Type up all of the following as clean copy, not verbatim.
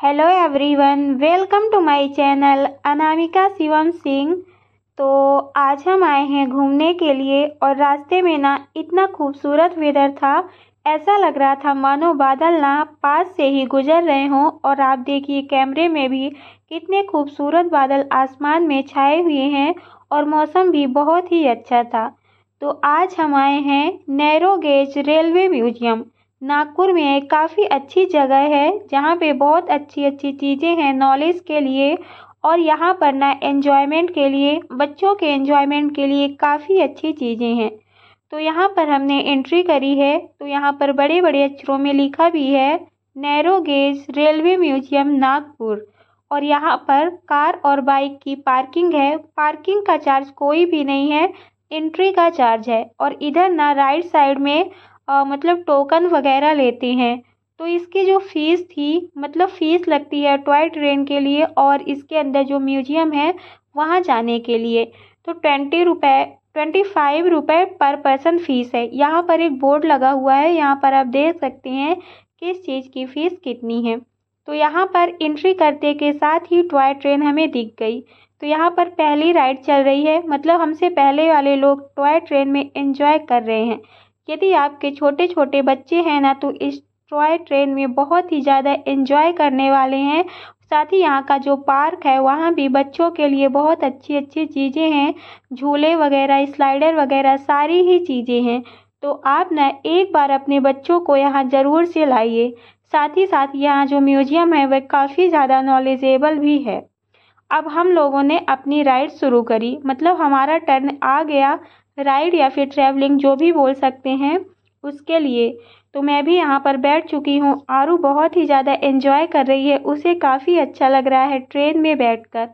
Hello everyone, welcome to my channel Anamika Shivam Singh. तो आज हम आए हैं घूमने के लिए और रास्ते में ना इतना खूबसूरत वेदर था, ऐसा लग रहा था मानो बादल ना पास से ही गुजर रहे हों। और आप देखिए कैमरे में भी कितने खूबसूरत बादल आसमान में छाए हुए हैं और मौसम भी बहुत ही अच्छा था। तो आज हम आए हैं narrow gauge railway museum. Nagpur में एक काफ़ी अच्छी जगह है जहाँ पे बहुत अच्छी अच्छी चीज़ें हैं नॉलेज के लिए, और यहाँ पर ना एन्जॉयमेंट के लिए, बच्चों के एन्जॉयमेंट के लिए काफ़ी अच्छी चीज़ें हैं। तो यहाँ पर हमने एंट्री करी है तो यहाँ पर बड़े बड़े अक्षरों में लिखा भी है narrow gauge railway museum Nagpur. और यहाँ पर कार और बाइक की पार्किंग है। पार्किंग का चार्ज कोई भी नहीं है, एंट्री का चार्ज है। और इधर ना राइट साइड में मतलब टोकन वगैरह लेते हैं। तो इसकी जो फीस थी, मतलब फीस लगती है टॉय ट्रेन के लिए और इसके अंदर जो म्यूजियम है वहाँ जाने के लिए, तो 25 रुपये पर पर्सन फीस है। यहाँ पर एक बोर्ड लगा हुआ है, यहाँ पर आप देख सकते हैं किस चीज़ की फ़ीस कितनी है। तो यहाँ पर एंट्री करते के साथ ही टॉय ट्रेन हमें दिख गई। तो यहाँ पर पहली राइड चल रही है, मतलब हमसे पहले वाले लोग टॉय ट्रेन में एंजॉय कर रहे हैं। यदि आपके छोटे छोटे बच्चे हैं ना तो इस टॉय ट्रेन में बहुत ही ज़्यादा एंजॉय करने वाले हैं। साथ ही यहाँ का जो पार्क है वहाँ भी बच्चों के लिए बहुत अच्छी अच्छी चीज़ें हैं, झूले वगैरह, स्लाइडर वगैरह सारी ही चीज़ें हैं। तो आप ना एक बार अपने बच्चों को यहाँ ज़रूर से लाइए। साथ ही साथ यहाँ जो म्यूजियम है वह काफ़ी ज़्यादा नॉलेजेबल भी है। अब हम लोगों ने अपनी राइड शुरू करी, मतलब हमारा टर्न आ गया राइड या फिर ट्रैवलिंग जो भी बोल सकते हैं उसके लिए। तो मैं भी यहाँ पर बैठ चुकी हूँ। आरू बहुत ही ज़्यादा एंजॉय कर रही है, उसे काफ़ी अच्छा लग रहा है ट्रेन में बैठकर।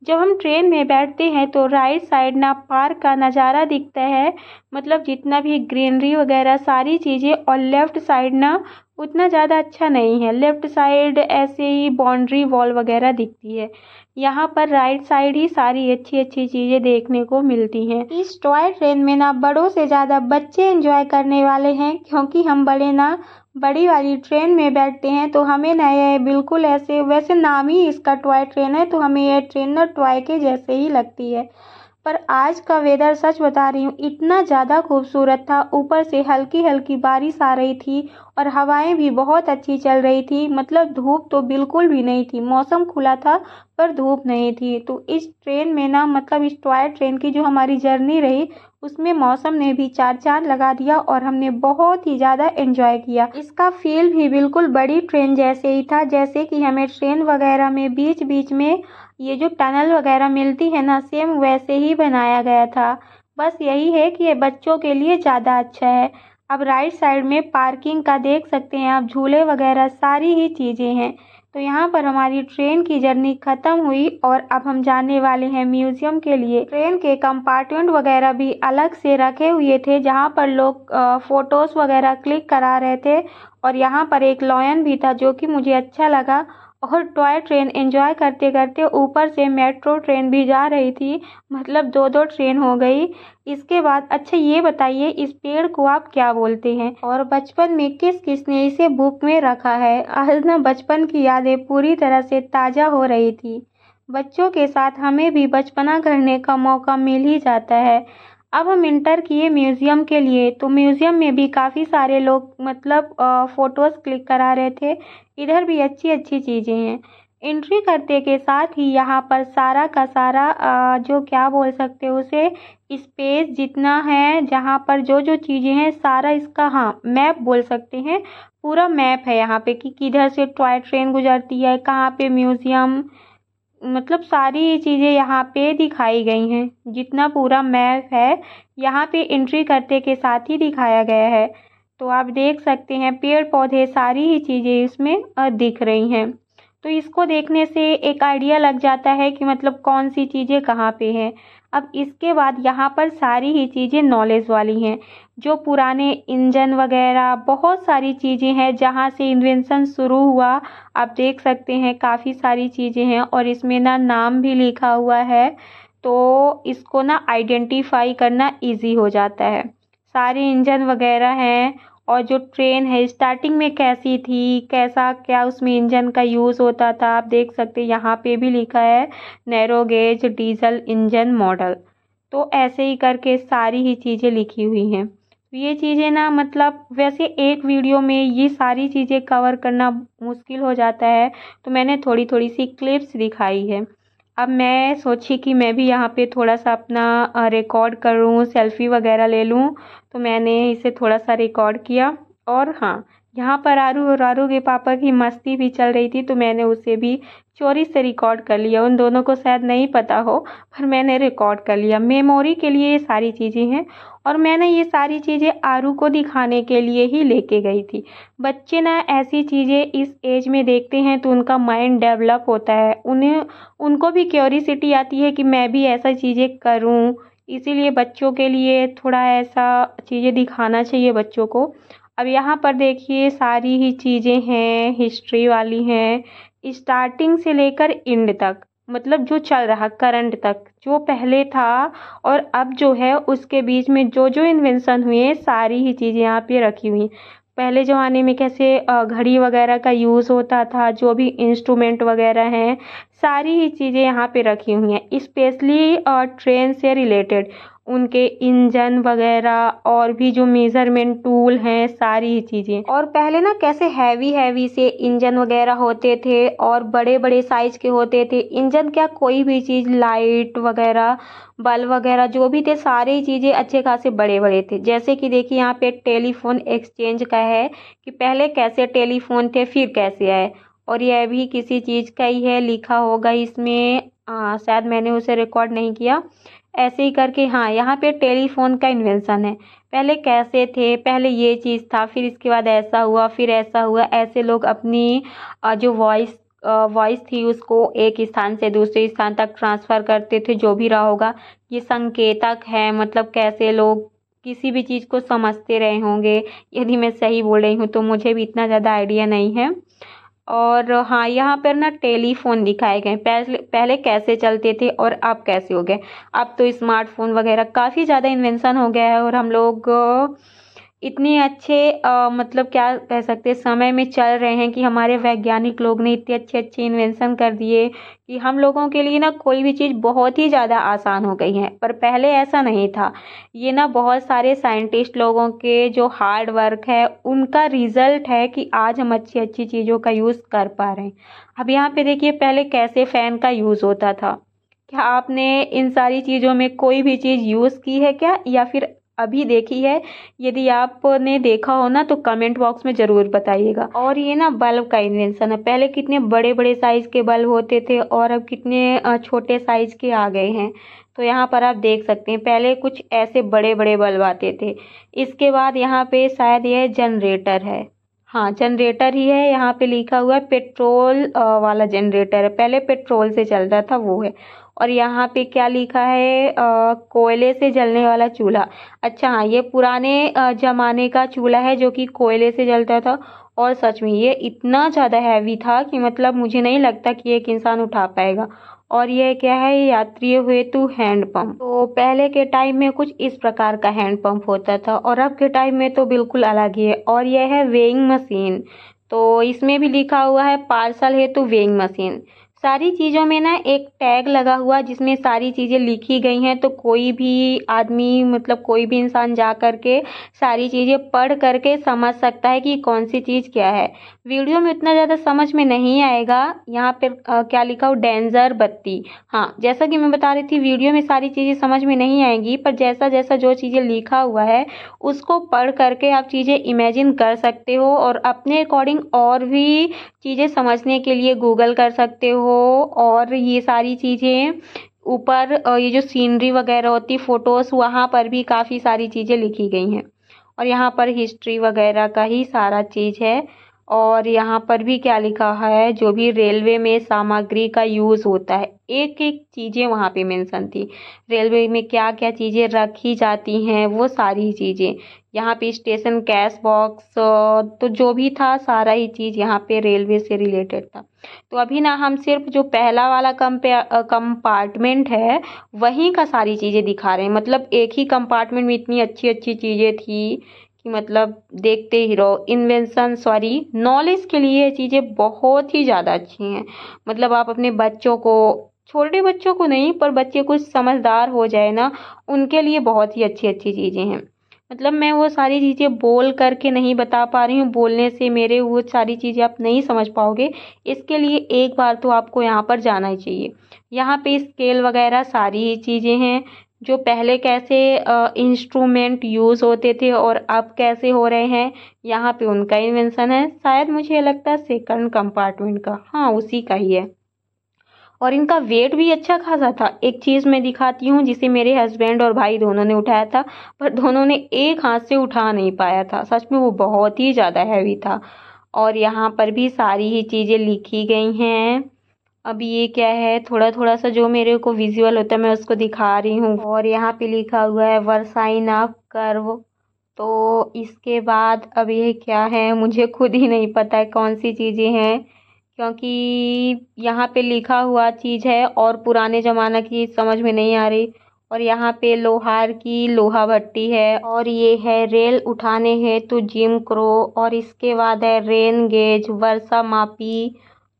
जब हम ट्रेन में बैठते हैं तो राइट साइड ना पार्क का नज़ारा दिखता है, मतलब जितना भी ग्रीनरी वगैरह सारी चीज़ें। और लेफ़्ट साइड ना उतना ज़्यादा अच्छा नहीं है, लेफ़्ट साइड ऐसे ही बाउंड्री वॉल वगैरह दिखती है। यहाँ पर राइट साइड ही सारी अच्छी अच्छी चीज़ें देखने को मिलती हैं। इस टॉय ट्रेन में ना बड़ों से ज़्यादा बच्चे एंजॉय करने वाले हैं, क्योंकि हम बड़े ना बड़ी वाली ट्रेन में बैठते हैं तो हमें ना ये बिल्कुल ऐसे, वैसे नाम ही इसका टॉय ट्रेन है तो हमें ये ट्रेन ना टॉय के जैसे ही लगती है। पर आज का वेदर सच बता रही हूँ इतना ज़्यादा खूबसूरत था, ऊपर से हल्की हल्की बारिश आ रही थी और हवाएं भी बहुत अच्छी चल रही थी। मतलब धूप तो बिल्कुल भी नहीं थी, मौसम खुला था पर धूप नहीं थी। तो इस ट्रेन में ना, मतलब इस टॉय ट्रेन की जो हमारी जर्नी रही उसमें मौसम ने भी चार चांद लगा दिया और हमने बहुत ही ज़्यादा एंजॉय किया। इसका फील भी बिल्कुल बड़ी ट्रेन जैसे ही था, जैसे कि हमें ट्रेन वगैरह में बीच बीच में ये जो टनल वगैरह मिलती है ना, सेम वैसे ही बनाया गया था। बस यही है कि ये बच्चों के लिए ज़्यादा अच्छा है। अब राइट साइड में पार्किंग का देख सकते हैं आप, झूले वगैरह सारी ही चीज़ें हैं। तो यहाँ पर हमारी ट्रेन की जर्नी ख़त्म हुई और अब हम जाने वाले हैं म्यूज़ियम के लिए। ट्रेन के कंपार्टमेंट वगैरह भी अलग से रखे हुए थे जहाँ पर लोग फ़ोटोज़ वगैरह क्लिक करा रहे थे। और यहाँ पर एक लॉयन भी था जो कि मुझे अच्छा लगा। और टॉय ट्रेन एंजॉय करते करते ऊपर से मेट्रो ट्रेन भी जा रही थी, मतलब दो दो ट्रेन हो गई। इसके बाद अच्छा ये बताइए इस पेड़ को आप क्या बोलते हैं, और बचपन में किस किसने इसे बुक में रखा है। आज ना बचपन की यादें पूरी तरह से ताज़ा हो रही थी। बच्चों के साथ हमें भी बचपना करने का मौका मिल ही जाता है। अब हम इंटर किए म्यूज़ियम के लिए, तो म्यूज़ियम में भी काफ़ी सारे लोग मतलब फ़ोटोज़ क्लिक करा रहे थे। इधर भी अच्छी अच्छी चीज़ें हैं। एंट्री करते के साथ ही यहाँ पर सारा का सारा जो क्या बोल सकते हो उसे, स्पेस जितना है जहाँ पर जो जो चीज़ें हैं सारा इसका, हाँ मैप बोल सकते हैं, पूरा मैप है यहाँ पे कि किधर से टॉय ट्रेन गुजरती है, कहाँ पे म्यूज़ियम, मतलब सारी चीज़ें यहाँ पे दिखाई गई हैं। जितना पूरा मैप है यहाँ पे एंट्री करते के साथ ही दिखाया गया है। तो आप देख सकते हैं पेड़ पौधे सारी ही चीज़ें इसमें दिख रही हैं। तो इसको देखने से एक आइडिया लग जाता है कि मतलब कौन सी चीज़ें कहाँ पे हैं। अब इसके बाद यहाँ पर सारी ही चीज़ें नॉलेज वाली हैं, जो पुराने इंजन वगैरह बहुत सारी चीज़ें हैं जहाँ से इन्वेंशन शुरू हुआ। आप देख सकते हैं काफ़ी सारी चीज़ें हैं और इसमें ना नाम भी लिखा हुआ है, तो इसको ना आइडेंटिफाई करना इजी हो जाता है। सारे इंजन वगैरह हैं और जो ट्रेन है स्टार्टिंग में कैसी थी, कैसा क्या उसमें इंजन का यूज़ होता था। आप देख सकते हैं यहाँ पे भी लिखा है narrow gauge diesel engine model. तो ऐसे ही करके सारी ही चीज़ें लिखी हुई हैं। तो ये चीज़ें ना मतलब वैसे एक वीडियो में ये सारी चीज़ें कवर करना मुश्किल हो जाता है, तो मैंने थोड़ी थोड़ी सी क्लिप्स दिखाई है। अब मैं सोची कि मैं भी यहाँ पे थोड़ा सा अपना रिकॉर्ड करूँ, सेल्फ़ी वगैरह ले लूँ, तो मैंने इसे थोड़ा सा रिकॉर्ड किया। और हाँ, यहाँ पर आरू और आरू के पापा की मस्ती भी चल रही थी, तो मैंने उसे भी चोरी से रिकॉर्ड कर लिया। उन दोनों को शायद नहीं पता हो, पर मैंने रिकॉर्ड कर लिया। मेमोरी के लिए ये सारी चीज़ें हैं, और मैंने ये सारी चीज़ें आरू को दिखाने के लिए ही लेके गई थी। बच्चे ना ऐसी चीज़ें इस एज में देखते हैं तो उनका माइंड डेवलप होता है, उनको भी क्यूरियोसिटी आती है कि मैं भी ऐसा चीज़ें करूं। इसीलिए बच्चों के लिए थोड़ा ऐसा चीज़ें दिखाना चाहिए बच्चों को। अब यहाँ पर देखिए सारी ही चीज़ें हैं, हिस्ट्री वाली हैं, स्टार्टिंग से लेकर एंड तक, मतलब जो चल रहा करंट तक, जो पहले था और अब जो है उसके बीच में जो जो इन्वेंशन हुए सारी ही चीज़ें यहाँ पे रखी हुई हैं। पहले ज़माने में कैसे घड़ी वगैरह का यूज़ होता था, जो भी इंस्ट्रूमेंट वगैरह हैं सारी ही चीज़ें यहाँ पे रखी हुई हैं। स्पेशली ट्रेन से रिलेटेड उनके इंजन वगैरह और भी जो मेजरमेंट टूल हैं सारी ही चीज़ें। और पहले ना कैसे हैवी हैवी से इंजन वगैरह होते थे और बड़े बड़े साइज के होते थे। इंजन क्या, कोई भी चीज़, लाइट वगैरह, बल्ब वगैरह जो भी थे सारी ही चीज़ें अच्छे खासे बड़े बड़े थे। जैसे कि देखिए यहाँ पे टेलीफोन एक्सचेंज का है कि पहले कैसे टेलीफोन थे फिर कैसे आए, और यह भी किसी चीज़ का ही है, लिखा होगा इसमें। शायद मैंने उसे रिकॉर्ड नहीं किया। ऐसे ही करके हाँ, यहाँ पे टेलीफोन का इन्वेंशन है। पहले कैसे थे, पहले ये चीज़ था, फिर इसके बाद ऐसा हुआ, फिर ऐसा हुआ। ऐसे लोग अपनी जो वॉइस थी उसको एक स्थान से दूसरे स्थान तक ट्रांसफ़र करते थे, जो भी रहा होगा। ये संकेतक है, मतलब कैसे लोग किसी भी चीज़ को समझते रहे होंगे। यदि मैं सही बोल रही हूँ तो, मुझे भी इतना ज़्यादा आइडिया नहीं है। और हाँ, यहाँ पर ना टेलीफोन दिखाए गए, पहले पहले कैसे चलते थे और अब कैसे हो गए। अब तो स्मार्टफोन वगैरह काफ़ी ज़्यादा इन्वेंशन हो गया है, और हम लोग इतने अच्छे मतलब क्या कह सकते हैं समय में चल रहे हैं कि हमारे वैज्ञानिक लोग ने इतने अच्छे अच्छे इन्वेंशन कर दिए कि हम लोगों के लिए ना कोई भी चीज़ बहुत ही ज़्यादा आसान हो गई है। पर पहले ऐसा नहीं था। ये ना बहुत सारे साइंटिस्ट लोगों के जो हार्ड वर्क है उनका रिजल्ट है कि आज हम अच्छी अच्छी चीज़ों का यूज़ कर पा रहे हैं। अब यहाँ पे देखिए पहले कैसे फ़ैन का यूज़ होता था। क्या आपने इन सारी चीज़ों में कोई भी चीज़ यूज़ की है क्या, या फिर अभी देखी है? यदि आपने देखा हो ना तो कमेंट बॉक्स में ज़रूर बताइएगा। और ये ना बल्ब का इन्वेंशन है। पहले कितने बड़े बड़े साइज़ के बल्ब होते थे और अब कितने छोटे साइज़ के आ गए हैं। तो यहाँ पर आप देख सकते हैं पहले कुछ ऐसे बड़े बड़े बल्ब आते थे। इसके बाद यहाँ पे शायद यह जनरेटर है। हाँ, जनरेटर ही है। यहाँ पे लिखा हुआ है पेट्रोल वाला जनरेटर है। पहले पेट्रोल से चलता था, वो है। और यहाँ पे क्या लिखा है, कोयले से जलने वाला चूल्हा। अच्छा हाँ, ये पुराने ज़माने का चूल्हा है जो कि कोयले से जलता था। और सच में ये इतना ज़्यादा हैवी था कि मतलब मुझे नहीं लगता कि एक इंसान उठा पाएगा। और ये क्या है, यात्रियों हेतु हैंड पंप। तो पहले के टाइम में कुछ इस प्रकार का हैंड पंप होता था, और अब के टाइम में तो बिल्कुल अलग ही है। और यह है वेइंग मशीन। तो इसमें भी लिखा हुआ है पार्सल हेतु वेइंग मशीन। सारी चीज़ों में ना एक टैग लगा हुआ जिसमें सारी चीज़ें लिखी गई हैं, तो कोई भी आदमी मतलब कोई भी इंसान जा कर के सारी चीज़ें पढ़ करके समझ सकता है कि कौन सी चीज़ क्या है। वीडियो में उतना ज़्यादा समझ में नहीं आएगा। यहाँ पे क्या लिखा हो, डेंजर बत्ती। हाँ, जैसा कि मैं बता रही थी वीडियो में सारी चीज़ें समझ में नहीं आएंगी, पर जैसा जैसा जो चीज़ें लिखा हुआ है उसको पढ़ करके आप चीज़ें इमेजिन कर सकते हो, और अपने अकॉर्डिंग और भी चीज़ें समझने के लिए गूगल कर सकते हो। और ये सारी चीज़ें ऊपर ये जो सीनरी वगैरह होती, फ़ोटोज़, वहाँ पर भी काफ़ी सारी चीज़ें लिखी गई हैं। और यहाँ पर हिस्ट्री वगैरह का ही सारा चीज़ है। और यहाँ पर भी क्या लिखा है, जो भी रेलवे में सामग्री का यूज़ होता है, एक एक चीज़ें वहाँ पे मेंशन थी। रेलवे में क्या क्या चीज़ें रखी जाती हैं वो सारी चीज़ें। यहाँ पे स्टेशन कैश बॉक्स, तो जो भी था सारा ही चीज़ यहाँ पे रेलवे से रिलेटेड था। तो अभी ना हम सिर्फ जो पहला वाला कंपार्टमेंट है वहीं का सारी चीज़ें दिखा रहे हैं। मतलब एक ही कंपार्टमेंट में इतनी अच्छी अच्छी चीज़ें थी कि मतलब देखते ही रहो। नॉलेज के लिए ये चीज़ें बहुत ही ज़्यादा अच्छी हैं। मतलब आप अपने बच्चों को, छोटे बच्चों को नहीं, पर बच्चे कुछ समझदार हो जाए ना, उनके लिए बहुत ही अच्छी अच्छी चीज़ें हैं। मतलब मैं वो सारी चीज़ें बोल करके नहीं बता पा रही हूँ, बोलने से मेरे वो सारी चीज़ें आप नहीं समझ पाओगे। इसके लिए एक बार तो आपको यहाँ पर जाना ही चाहिए। यहाँ पे स्केल वगैरह सारी ही चीज़ें हैं, जो पहले कैसे इंस्ट्रूमेंट यूज़ होते थे और अब कैसे हो रहे हैं, यहाँ पे उनका इन्वेंशन है। शायद मुझे लगता है सेकंड कंपार्टमेंट का, हाँ उसी का ही है। और इनका वेट भी अच्छा खासा था। एक चीज़ मैं दिखाती हूँ, जिसे मेरे हस्बैंड और भाई दोनों ने उठाया था, पर दोनों ने एक हाथ से उठा नहीं पाया था। सच में वो बहुत ही ज़्यादा हैवी था। और यहाँ पर भी सारी ही चीज़ें लिखी गई हैं। अब ये क्या है, थोड़ा थोड़ा सा जो मेरे को विजुअल होता है मैं उसको दिखा रही हूँ। और यहाँ पे लिखा हुआ है वर्साइना कर्व। तो इसके बाद अब ये क्या है, मुझे खुद ही नहीं पता है कौन सी चीज़ें हैं, क्योंकि यहाँ पे लिखा हुआ चीज़ है और पुराने ज़माना की समझ में नहीं आ रही। और यहाँ पे लोहार की लोहा भट्टी है। और ये है रेल उठाने हैं तो जिम क्रो। और इसके बाद है रेन गेज, वर्षा मापी।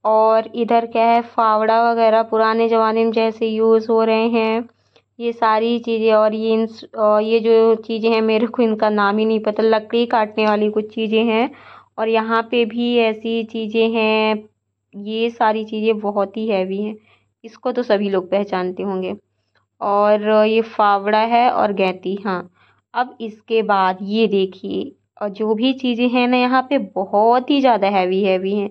और इधर क्या है, फावड़ा वगैरह पुराने ज़माने में जैसे यूज़ हो रहे हैं, ये सारी चीज़ें। और ये जो चीज़ें हैं, मेरे को इनका नाम ही नहीं पता, लकड़ी काटने वाली कुछ चीज़ें हैं। और यहाँ पे भी ऐसी चीज़ें हैं। ये सारी चीज़ें बहुत ही हैवी हैं, इसको तो सभी लोग पहचानते होंगे। और ये फावड़ा है और गैती, हाँ। अब इसके बाद ये देखिए, और जो भी चीज़ें हैं ना यहाँ पे बहुत ही ज़्यादा हैवी हैवी हैं।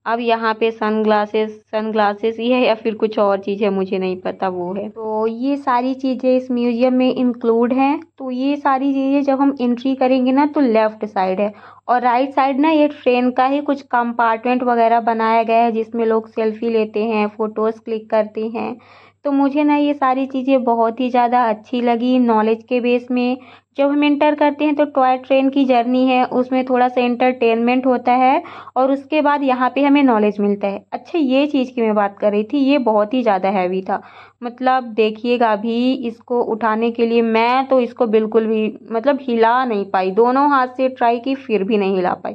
अब यहाँ पे सनग्लासेस ही है या फिर कुछ और चीज़ है, मुझे नहीं पता वो है। तो ये सारी चीज़ें इस म्यूजियम में इंक्लूड हैं। तो ये सारी चीज़ें जब हम एंट्री करेंगे ना, तो लेफ़्ट साइड है, और राइट साइड ना ये ट्रेन का ही कुछ कंपार्टमेंट वगैरह बनाया गया है, जिसमें लोग सेल्फी लेते हैं, फ़ोटोज़ क्लिक करते हैं। तो मुझे ना ये सारी चीज़ें बहुत ही ज़्यादा अच्छी लगी नॉलेज के बेस में। जब हम एंटर करते हैं तो टॉय ट्रेन की जर्नी है, उसमें थोड़ा सा एंटरटेनमेंट होता है, और उसके बाद यहाँ पे हमें नॉलेज मिलता है। अच्छा, ये चीज़ की मैं बात कर रही थी, ये बहुत ही ज़्यादा हैवी था। मतलब देखिएगा अभी इसको उठाने के लिए मैं तो इसको बिल्कुल भी मतलब हिला नहीं पाई, दोनों हाथ से ट्राई की फिर भी नहीं हिला पाई।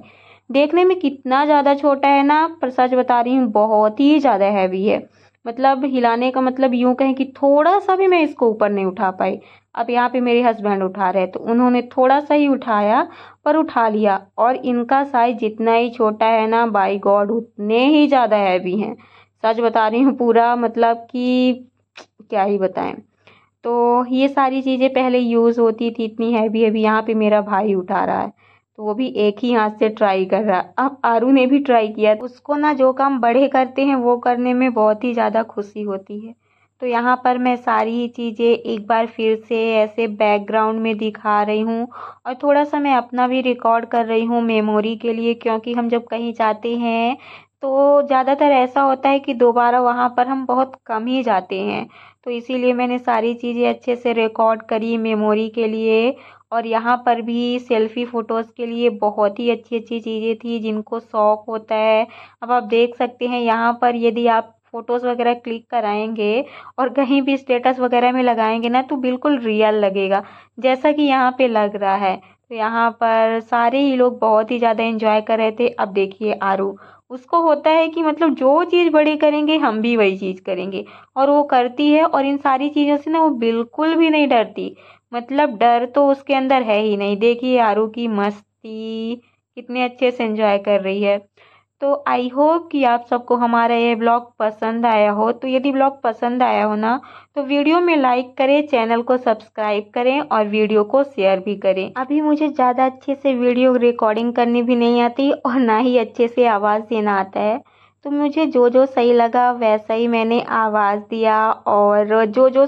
देखने में कितना ज़्यादा छोटा है ना, पर सच बता रही हूँ बहुत ही ज़्यादा हैवी है। मतलब हिलाने का मतलब यूँ कहें कि थोड़ा सा भी मैं इसको ऊपर नहीं उठा पाई। अब यहाँ पे मेरे हस्बैंड उठा रहे हैं, तो उन्होंने थोड़ा सा ही उठाया, पर उठा लिया। और इनका साइज जितना ही छोटा है ना, बाय गॉड उतने ही ज़्यादा हैवी हैं। सच बता रही हूँ, पूरा मतलब कि क्या ही बताएं। तो ये सारी चीज़ें पहले यूज़ होती थी इतनी हैवी हैवी, यहाँ पे मेरा भाई उठा रहा है, तो वो भी एक ही हाथ से ट्राई कर रहा है। अब आरू ने भी ट्राई किया, उसको ना जो काम बड़े करते हैं वो करने में बहुत ही ज़्यादा खुशी होती है। तो यहाँ पर मैं सारी चीज़ें एक बार फिर से ऐसे बैकग्राउंड में दिखा रही हूँ, और थोड़ा सा मैं अपना भी रिकॉर्ड कर रही हूँ मेमोरी के लिए, क्योंकि हम जब कहीं जाते हैं तो ज़्यादातर ऐसा होता है कि दोबारा वहाँ पर हम बहुत कम ही जाते हैं। तो इसीलिए मैंने सारी चीज़ें अच्छे से रिकॉर्ड करी मेमोरी के लिए। और यहाँ पर भी सेल्फ़ी फ़ोटोज़ के लिए बहुत ही अच्छी अच्छी चीज़ें थी, जिनको शौक़ होता है। अब आप देख सकते हैं यहाँ पर, यदि आप फ़ोटोज़ वगैरह क्लिक कराएंगे और कहीं भी स्टेटस वगैरह में लगाएंगे ना, तो बिल्कुल रियल लगेगा, जैसा कि यहाँ पे लग रहा है। तो यहाँ पर सारे ही लोग बहुत ही ज़्यादा एंजॉय कर रहे थे। अब देखिए आरू, उसको होता है कि मतलब जो चीज़ बड़े करेंगे हम भी वही चीज़ करेंगे, और वो करती है। और इन सारी चीज़ों से ना वो बिल्कुल भी नहीं डरती, मतलब डर तो उसके अंदर है ही नहीं। देखिए आरू की मस्ती, कितने अच्छे से एंजॉय कर रही है। तो आई होप कि आप सबको हमारा ये ब्लॉग पसंद आया हो। तो यदि ब्लॉग पसंद आया हो ना, तो वीडियो में लाइक करें, चैनल को सब्सक्राइब करें और वीडियो को शेयर भी करें। अभी मुझे ज़्यादा अच्छे से वीडियो रिकॉर्डिंग करनी भी नहीं आती, और ना ही अच्छे से आवाज़ देना आता है। तो मुझे जो जो सही लगा वैसा ही मैंने आवाज़ दिया, और जो जो